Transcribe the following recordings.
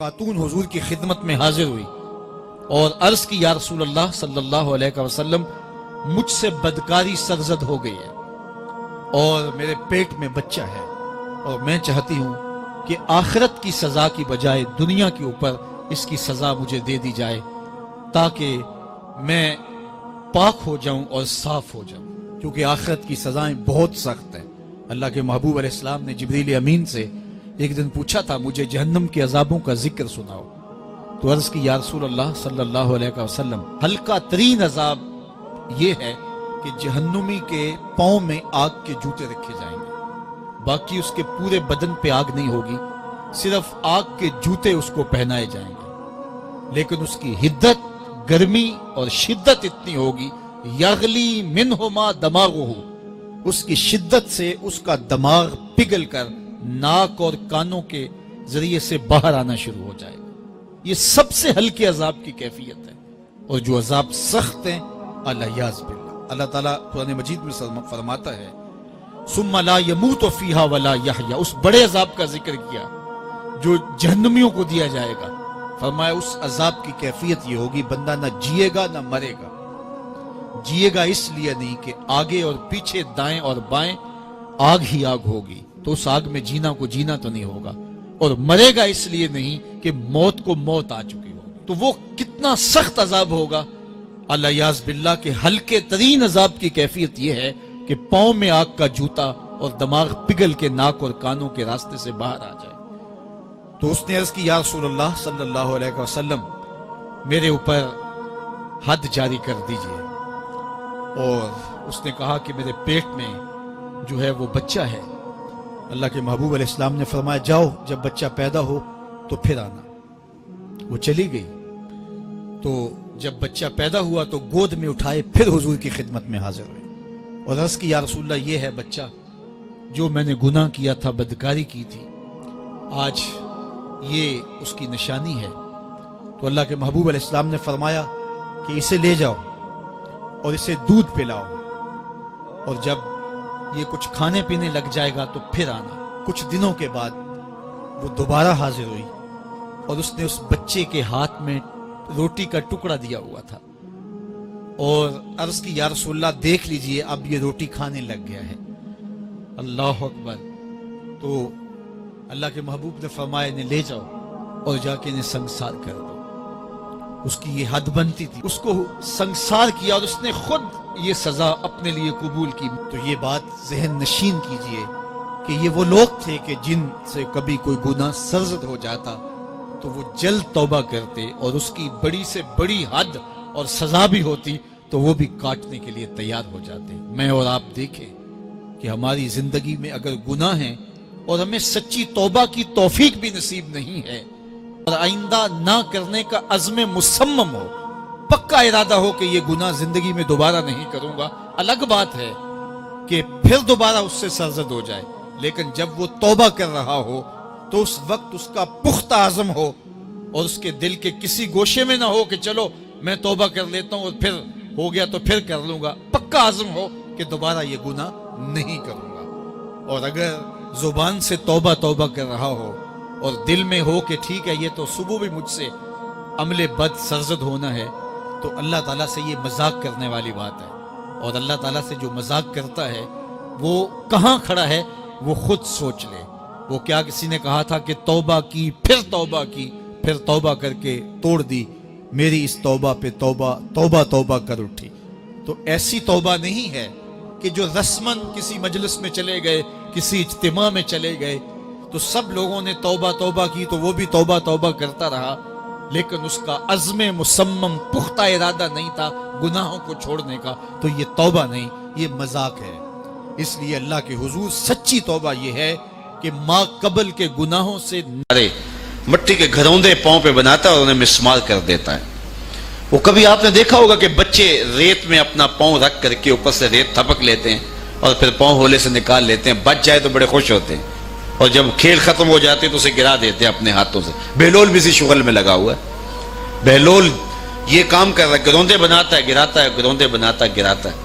خاتون حضور کی خدمت میں حاضر ہوئی اور عرض کی یا رسول اللہ صلی اللہ علیہ وسلم مجھ سے بدکاری سرزد ہو گئی ہے اور میرے پیٹ میں بچہ ہے اور میں چاہتی ہوں کہ آخرت کی سزا کی بجائے دنیا کے اوپر اس کی سزا مجھے دے دی جائے تاکہ میں پاک ہو جاؤں اور صاف ہو جاؤں، کیونکہ آخرت کی سزائیں بہت سخت ہیں۔ اللہ کے محبوب علیہ السلام نے جبریل امین سے ایک دن پوچھا تھا مجھے جہنم کے عذابوں کا ذکر سناؤ، تو عرض کی یا رسول اللہ صلی اللہ علیہ وسلم ہلکا ترین عذاب یہ ہے کہ جہنمی کے پاؤں میں آگ کے جوتے رکھے جائیں گے، باقی اس کے پورے بدن پہ آگ نہیں ہوگی، صرف آگ کے جوتے اس کو پہنائے جائیں گے، لیکن اس کی حدت، گرمی اور شدت اتنی ہوگی یغلی منہما دماغہ، اس کی شدت سے اس کا دماغ پگھل کر ناک اور کانوں کے ذریعے سے باہر آنا شروع ہو جائے گا۔ یہ سب سے ہلکے عذاب کی کیفیت ہے، اور جو عذاب سخت ہیں الیاذ باللہ، اللہ تعالیٰ قرآن مجید میں فرماتا ہے ثم لا يموت فیہا ولا یحیا، اس بڑے عذاب کا ذکر کیا جو جہنمیوں کو دیا جائے گا، فرمایا اس عذاب کی کیفیت یہ ہوگی بندہ نہ جیے گا نہ مرے گا۔ جیے گا اس لیے نہیں کہ آگے اور پیچھے دائیں اور بائیں آگ ہی آگ ہوگی، تو اس آگ میں جینا کو جینا تو نہیں ہوگا، اور مرے گا اس لیے نہیں کہ موت کو موت آ چکی ہوگی۔ تو وہ کتنا سخت عذاب ہوگا الیاذ باللہ کہ ہلکے ترین عذاب کی کیفیت یہ ہے کہ پاؤں میں آگ کا جوتا اور دماغ پگھل کے ناک اور کانوں کے راستے سے باہر آ جائے۔ تو اس نے عرض کی یا رسول اللہ صلی اللہ علیہ وسلم میرے اوپر حد جاری کر دیجئے، اور اس نے کہا کہ میرے پیٹ میں جو ہے وہ بچہ ہے۔ اللہ کے محبوب علیہ السلام نے فرمایا جاؤ جب بچہ پیدا ہو تو پھر آنا۔ وہ چلی گئی، تو جب بچہ پیدا ہوا تو گود میں اٹھائے پھر حضور کی خدمت میں حاضر ہوئے اور عرض کی یا رسول اللہ یہ ہے بچہ جو میں نے گناہ کیا تھا، بدکاری کی تھی، آج یہ اس کی نشانی ہے۔ تو اللہ کے محبوب علیہ السلام نے فرمایا کہ اسے لے جاؤ اور اسے دودھ پلاؤ، اور جب یہ کچھ کھانے پینے لگ جائے گا تو پھر آنا۔ کچھ دنوں کے بعد وہ دوبارہ حاضر ہوئی اور اس نے اس بچے کے ہاتھ میں روٹی کا ٹکڑا دیا ہوا تھا، اور عرض کی یا رسول اللہ دیکھ لیجئے اب یہ روٹی کھانے لگ گیا ہے۔ اللہ اکبر۔ تو اللہ کے محبوب نے فرمایا انہیں لے جاؤ اور جا کے انہیں سنگسار کر دو۔ اس کی یہ حد بنتی تھی، اس کو سنگسار کیا اور اس نے خود یہ سزا اپنے لیے قبول کی۔ تو یہ بات ذہن نشین کیجئے کہ یہ وہ لوگ تھے کہ جن سے کبھی کوئی گناہ سرزد ہو جاتا تو وہ جلد توبہ کرتے، اور اس کی بڑی سے بڑی حد اور سزا بھی ہوتی تو وہ بھی کاٹنے کے لیے تیار ہو جاتے۔ میں اور آپ دیکھیں کہ ہماری زندگی میں اگر گناہ ہیں اور ہمیں سچی توبہ کی توفیق بھی نصیب نہیں ہے اور آئندہ نہ کرنے کا عزم مصمم ہو، پکا ارادہ ہو کہ یہ گناہ زندگی میں دوبارہ نہیں کروں گا، الگ بات ہے کہ پھر دوبارہ اس سے سرزد ہو جائے، لیکن جب وہ توبہ کر رہا ہو تو اس وقت اس کا پختہ عزم ہو اور اس کے دل کے کسی گوشے میں نہ ہو کہ چلو میں توبہ کر لیتا ہوں اور پھر ہو گیا تو پھر کر لوں گا، پکا عزم ہو کہ دوبارہ یہ گناہ نہیں کروں گا۔ اور اگر زبان سے توبہ توبہ کر رہا ہو اور دل میں ہو کہ ٹھیک ہے یہ تو صبح بھی مجھ سے عمل بد سرزد ہونا ہے، تو اللہ تعالیٰ سے یہ مذاق کرنے والی بات ہے، اور اللہ تعالیٰ سے جو مذاق کرتا ہے وہ کہاں کھڑا ہے وہ خود سوچ لے۔ وہ کیا کسی نے کہا تھا کہ توبہ کی پھر توبہ کر کے توڑ دی، میری اس توبہ پہ توبہ کر اٹھی۔ تو ایسی توبہ نہیں ہے کہ جو رسماً کسی مجلس میں چلے گئے، کسی اجتماع میں چلے گئے تو سب لوگوں نے توبہ کی تو وہ بھی توبہ کرتا رہا، لیکن اس کا عزم مصمم پختہ ارادہ نہیں تھا گناہوں کو چھوڑنے کا، تو یہ توبہ نہیں، یہ مذاق ہے۔ اس لیے اللہ کے حضور سچی توبہ یہ ہے کہ ماں قبل کے گناہوں سے مٹی کے گھروندے پاؤں پہ بناتا ہے اور انہیں مسمار کر دیتا ہے۔ وہ کبھی آپ نے دیکھا ہوگا کہ بچے ریت میں اپنا پاؤں رکھ کر کے اوپر سے ریت تھپک لیتے ہیں اور پھر پاؤں ہولے سے نکال لیتے ہیں، بچ جائے تو بڑے خوش ہوتے ہیں، اور جب کھیل ختم ہو جاتے تو اسے گرا دیتے ہیں اپنے ہاتھوں سے۔ بہلول بھی اسی شغل میں لگا ہوا ہے، بہلول یہ کام کر رہا ہے، گروندے بناتا ہے گراتا ہے، گروندے بناتا ہے گراتا ہے۔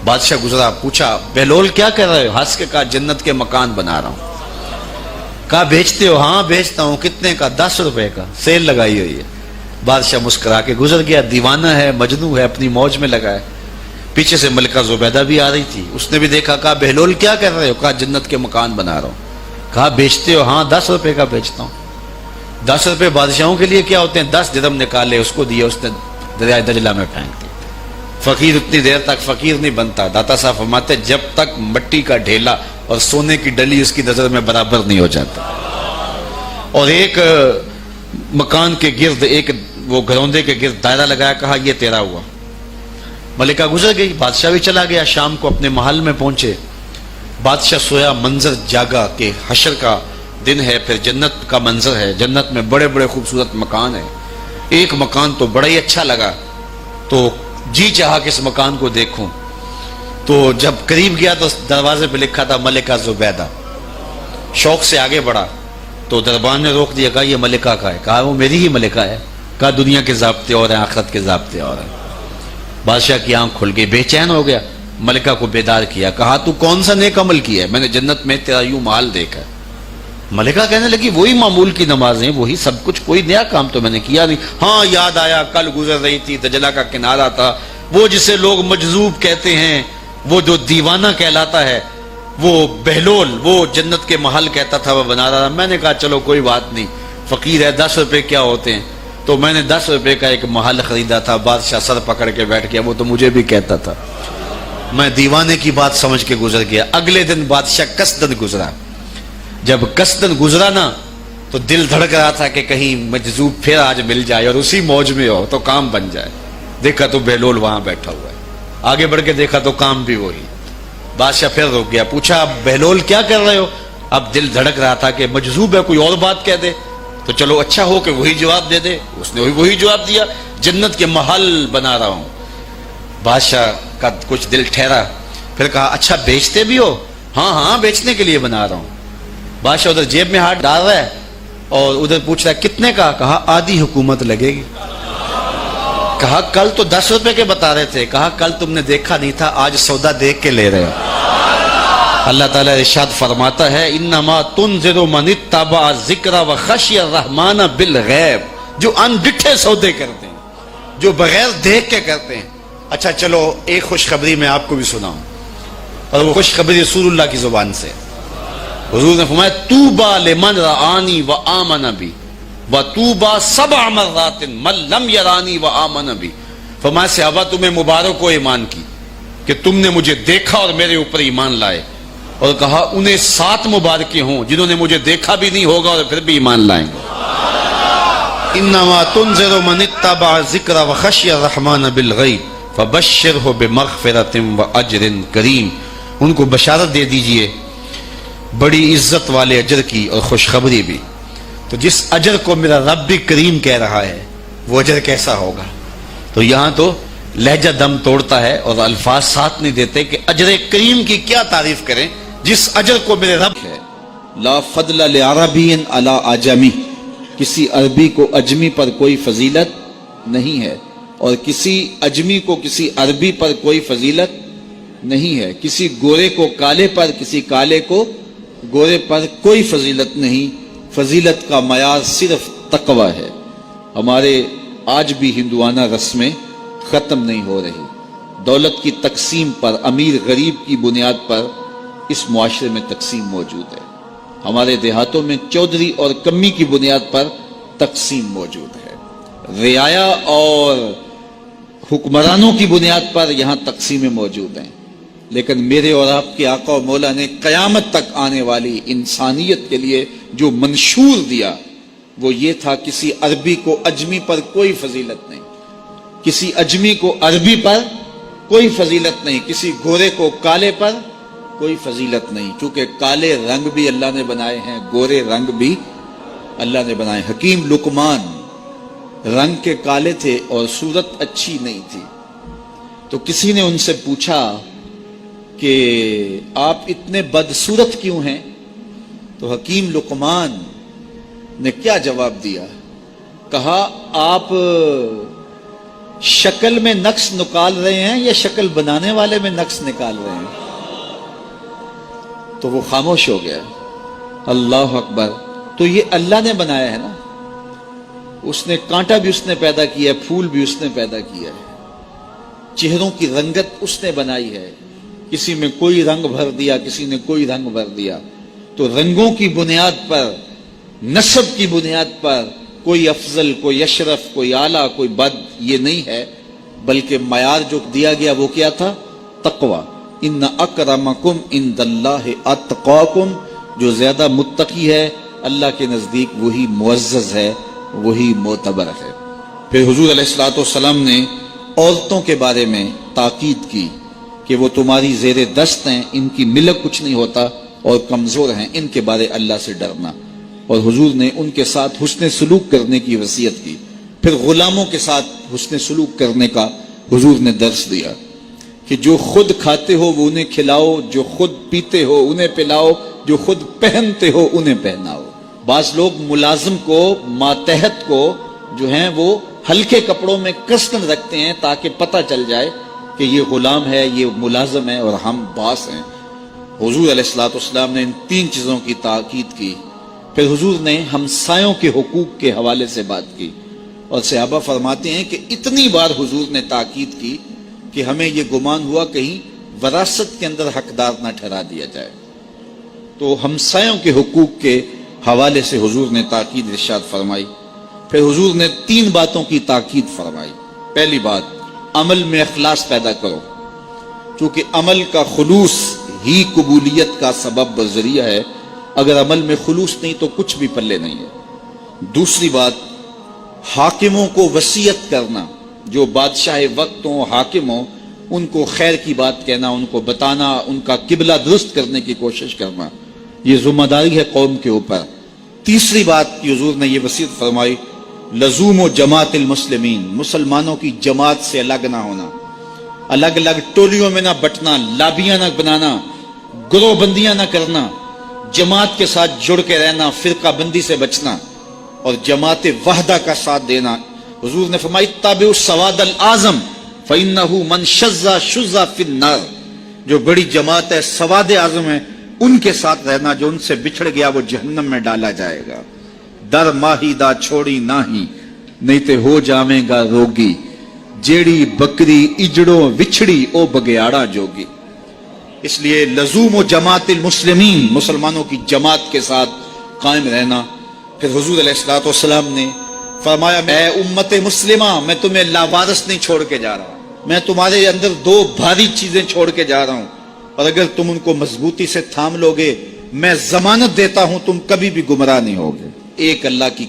بادشاہ گزرا، پوچھا بہلول کیا کر رہے ہو؟ ہنس کے کہا جنت کے مکان بنا رہا ہوں۔ کہا بیچتے ہو؟ ہاں بیچتا ہوں. کتنے کا؟ 10 روپے کا، سیل لگائی ہوئی ہے. بادشاہ مسکرا کے گزر گیا. دیوانہ ہے، مجنوں ہے، اپنی موج میں لگا ہے. پیچھے سے ملکہ زبیدہ بھی آ رہی تھی. اس نے بھی دیکھا. کہا بہلول کیا کر رہے ہو؟ کہا جنت کے مکان بنا رہا ہوں. کہا بیچتے ہو؟ ہاں 10 روپے کا بیچتا ہوں. 10 روپے بادشاہوں کے لیے کیا ہوتے ہیں؟ 10 درہم نکالے، اس کو دیے، اس نے دریائے دجلہ میں پھینک دی. فقیر اتنی دیر تک فقیر نہیں بنتا. داتا صاحب فرماتے جب تک مٹی کا ڈھیلا اور سونے کی ڈلی اس کی نظر میں برابر نہیں ہو جاتا. اور ایک مکان کے گرد، ایک وہ گھروندے کے گرد دائرہ لگایا. کہا یہ تیرا ہوا. ملکہ گزر گئی. بادشاہ بھی چلا گیا. شام کو اپنے محل میں پہنچے. بادشاہ سویا. منظر جاگا کہ حشر کا دن ہے، پھر جنت کا منظر ہے. جنت میں بڑے بڑے خوبصورت مکان ہیں. ایک مکان تو بڑا ہی اچھا لگا، تو جی چاہا کہ اس مکان کو دیکھوں. تو جب قریب گیا تو دروازے پہ لکھا تھا ملکہ زبیدہ. شوق سے آگے بڑھا تو دربان نے روک دیا. کہا یہ ملکہ کا ہے. کہا وہ میری ہی ملکہ ہے. کہا دنیا کے ضابطے اور ہیں، آخرت کے ضابطے اور ہیں. بادشاہ کی آنکھ کھل گئی، بے چین ہو گیا. ملکہ کو بیدار کیا. کہا تو کون سا نیک عمل کیا ہے؟ میں نے جنت میں تیرا یوں محل دیکھا. ملکہ کہنے لگی وہی معمول کی نمازیں، وہی سب کچھ، کوئی نیا کام تو میں نے کیا نہیں. ہاں یاد آیا، کل گزر رہی تھی، دجلہ کا کنارہ تھا، وہ جسے لوگ مجذوب کہتے ہیں، وہ جو دیوانہ کہلاتا ہے، وہ بہلول، وہ جنت کے محل کہتا تھا وہ بنا رہا. میں نے کہا چلو کوئی بات نہیں، فقیر ہے، 10 روپے کیا ہوتے ہیں. تو میں نے 10 روپے کا ایک محل خریدا تھا. بادشاہ سر پکڑ کے بیٹھ گیا. وہ تو مجھے بھی کہتا تھا. میں دیوانے کی بات سمجھ کے گزر گیا. اگلے دن بادشاہ قصدن گزرا. جب قصدن گزرا نا تو دل دھڑک رہا تھا کہ کہیں مجذوب پھر آج مل جائے اور اسی موج میں ہو تو کام بن جائے. دیکھا تو بہلول وہاں بیٹھا ہوا ہے. آگے بڑھ کے دیکھا تو کام بھی وہی. بادشاہ پھر رک گیا. پوچھا بہلول کیا کر رہے ہو؟ اب دل دھڑک رہا تھا کہ مجذوب ہے، کوئی اور بات کہہ دے تو چلو اچھا ہو کہ وہی جواب دے دے. اس نے وہی جواب دیا، جنت کے محل بنا رہا ہوں. بادشاہ کا کچھ دل ٹھہرا. پھر کہا اچھا بیچتے بھی ہو؟ ہاں ہاں بیچنے کے لیے بنا رہا ہوں. بادشاہ ادھر جیب میں ہاتھ ڈال رہا ہے اور ادھر پوچھ رہا ہے کتنے کا؟ کہا آدھی حکومت لگے گی. کہا کل تو 10 روپے کے بتا رہے تھے. کہا کل تم نے دیکھا نہیں تھا، آج سودا دیکھ کے لے رہے ہو. اللہ تعالیٰ ارشاد فرماتا ہے انما تنذر من اتبع ذکر وخشی الرحمن بالغیب. جو انڈٹھے سودے کرتے ہیں، جو بغیر دیکھ کے کرتے ہیں. اچھا چلو ایک خوشخبری میں آپ کو بھی سناؤں، اور وہ خوشخبری رسول اللہ کی زبان سے. حضور نے فرمایا طوبی لمن رآنی وآمن بی وطوبی 7 مرات من لم یرانی وآمن بی. فرمایا صحابہ تمہیں مبارک ہو ایمان کی کہ تم نے مجھے دیکھا اور میرے اوپر ایمان لائے. اور کہا انہیں 7 مبارکیں ہوں جنہوں نے مجھے دیکھا بھی نہیں ہوگا اور پھر بھی ایمان لائیں گے. انما تنذر من اتبع ذکر وخشی الرحمن بالغیب فبشرہ بمغفرۃ واجر کریم. ان کو بشارت دے دیجئے بڑی عزت والے اجر کی اور خوشخبری بھی. تو جس اجر کو میرا رب بھی کریم کہہ رہا ہے وہ اجر کیسا ہوگا. تو یہاں تو لہجہ دم توڑتا ہے اور الفاظ ساتھ نہیں دیتے کہ اجر کریم کی کیا تعریف کریں جس اجر کو میرے رب ہے. لا فضل لعربی علی اعجمی. کسی عربی کو اجمی پر کوئی فضیلت نہیں ہے، اور کسی اجمی کو کسی عربی پر کوئی فضیلت نہیں ہے. کسی گورے کو کالے پر، کسی کالے کو گورے پر کوئی فضیلت نہیں. فضیلت کا معیار صرف تقوی ہے. ہمارے آج بھی ہندوانہ رسمیں ختم نہیں ہو رہی. دولت کی تقسیم پر، امیر غریب کی بنیاد پر اس معاشرے میں تقسیم موجود ہے. ہمارے دیہاتوں میں چودھری اور کمی کی بنیاد پر تقسیم موجود ہے. رعایا اور حکمرانوں کی بنیاد پر یہاں تقسیمیں موجود ہیں. لیکن میرے اور آپ کے آقا و مولا نے قیامت تک آنے والی انسانیت کے لیے جو منشور دیا وہ یہ تھا کسی عربی کو اجمی پر کوئی فضیلت نہیں، کسی اجمی کو عربی پر کوئی فضیلت نہیں، کسی گورے کو کالے پر کوئی فضیلت نہیں. چونکہ کالے رنگ بھی اللہ نے بنائے ہیں، گورے رنگ بھی اللہ نے بنائے. حکیم لقمان رنگ کے کالے تھے اور صورت اچھی نہیں تھی. تو کسی نے ان سے پوچھا کہ آپ اتنے بدصورت کیوں ہیں؟ تو حکیم لقمان نے کیا جواب دیا؟ کہا آپ شکل میں نقص نکال رہے ہیں یا شکل بنانے والے میں نقص نکال رہے ہیں؟ تو وہ خاموش ہو گیا. اللہ اکبر. تو یہ اللہ نے بنایا ہے نا, اس نے کانٹا بھی اس نے پیدا کیا ہے, پھول بھی اس نے پیدا کیا ہے, چہروں کی رنگت اس نے بنائی ہے, کسی میں کوئی رنگ بھر دیا, کسی نے کوئی رنگ بھر دیا. تو رنگوں کی بنیاد پر, نسب کی بنیاد پر کوئی افضل, کوئی اشرف, کوئی اعلیٰ, کوئی بد, یہ نہیں ہے, بلکہ معیار جو دیا گیا وہ کیا تھا؟ تقوی. ان اکرمکم عند اللہ اتقاکم, جو زیادہ متقی ہے اللہ کے نزدیک وہی معزز ہے, وہی معتبر ہے. پھر حضور علیہ الصلوۃ والسلام نے عورتوں کے بارے میں تاکید کی کہ وہ تمہاری زیر دست ہیں, ان کی ملک کچھ نہیں ہوتا اور کمزور ہیں, ان کے بارے اللہ سے ڈرنا. اور حضور نے ان کے ساتھ حسن سلوک کرنے کی وصیت کی. پھر غلاموں کے ساتھ حسن سلوک کرنے کا حضور نے درس دیا کہ جو خود کھاتے ہو وہ انہیں کھلاؤ, جو خود پیتے ہو انہیں پلاؤ, جو خود پہنتے ہو انہیں پہناؤ. بعض لوگ ملازم کو, ماتحت کو جو ہیں وہ ہلکے کپڑوں میں کسن رکھتے ہیں تاکہ پتہ چل جائے کہ یہ غلام ہے, یہ ملازم ہے اور ہم باس ہیں. حضور علیہ الصلوۃ والسلام نے ان 3 چیزوں کی تاکید کی. پھر حضور نے ہمسایوں کے حقوق کے حوالے سے بات کی, اور صحابہ فرماتے ہیں کہ اتنی بار حضور نے تاکید کی کہ ہمیں یہ گمان ہوا کہیں وراثت کے اندر حقدار نہ ٹھہرا دیا جائے. تو ہمسایوں کے حقوق کے حوالے سے حضور نے تاکید ارشاد فرمائی. پھر حضور نے 3 باتوں کی تاکید فرمائی. پہلی بات, عمل میں اخلاص پیدا کرو, چونکہ عمل کا خلوص ہی قبولیت کا سبب و ذریعہ ہے. اگر عمل میں خلوص نہیں تو کچھ بھی پلے نہیں ہے. دوسری بات, حاکموں کو وصیت کرنا, جو بادشاہ وقت ہوں, حاکم ہوں, ان کو خیر کی بات کہنا, ان کو بتانا, ان کا قبلہ درست کرنے کی کوشش کرنا, یہ ذمہ داری ہے قوم کے اوپر. تیسری بات کی حضور نے یہ وصیت فرمائی, لزوم و جماعت المسلمین, مسلمانوں کی جماعت سے الگ نہ ہونا, الگ الگ ٹولیوں میں نہ بٹنا, لابیاں نہ بنانا, گروہ بندیاں نہ کرنا, جماعت کے ساتھ جڑ کے رہنا, فرقہ بندی سے بچنا اور جماعت وحدہ کا ساتھ دینا. حضور نے فرمائی, تابعوا السواد الاعظم فإنہ من شذ شذ فی النار, جو بڑی جماعت ہے, سواد اعظم ہے, ان کے ساتھ رہنا, جو ان سے بچھڑ گیا وہ جہنم میں ڈالا جائے گا. در ماہی دا چھوڑی ناہی, نہیں تے ہو جاویں گا روگی, جیڑی بکری اجڑوں وچھڑی او بگیاڑا جوگی. اس لیے لزوم و جماعت المسلمین, مسلمانوں کی جماعت کے ساتھ قائم رہنا. پھر حضور علیہ الصلوۃ والسلام نے فرمایا, اے امت مسلمہ, میں تمہیں لاوارث نہیں چھوڑ کے جا رہا, میں تمہارے اندر 2 بھاری چیزیں چھوڑ کے جا رہا ہوں, اور اگر تم ان کو مضبوطی سے تھام لو گے, میں ضمانت دیتا ہوں تم کبھی بھی گمراہ نہیں ہوگے. ایک اللہ کی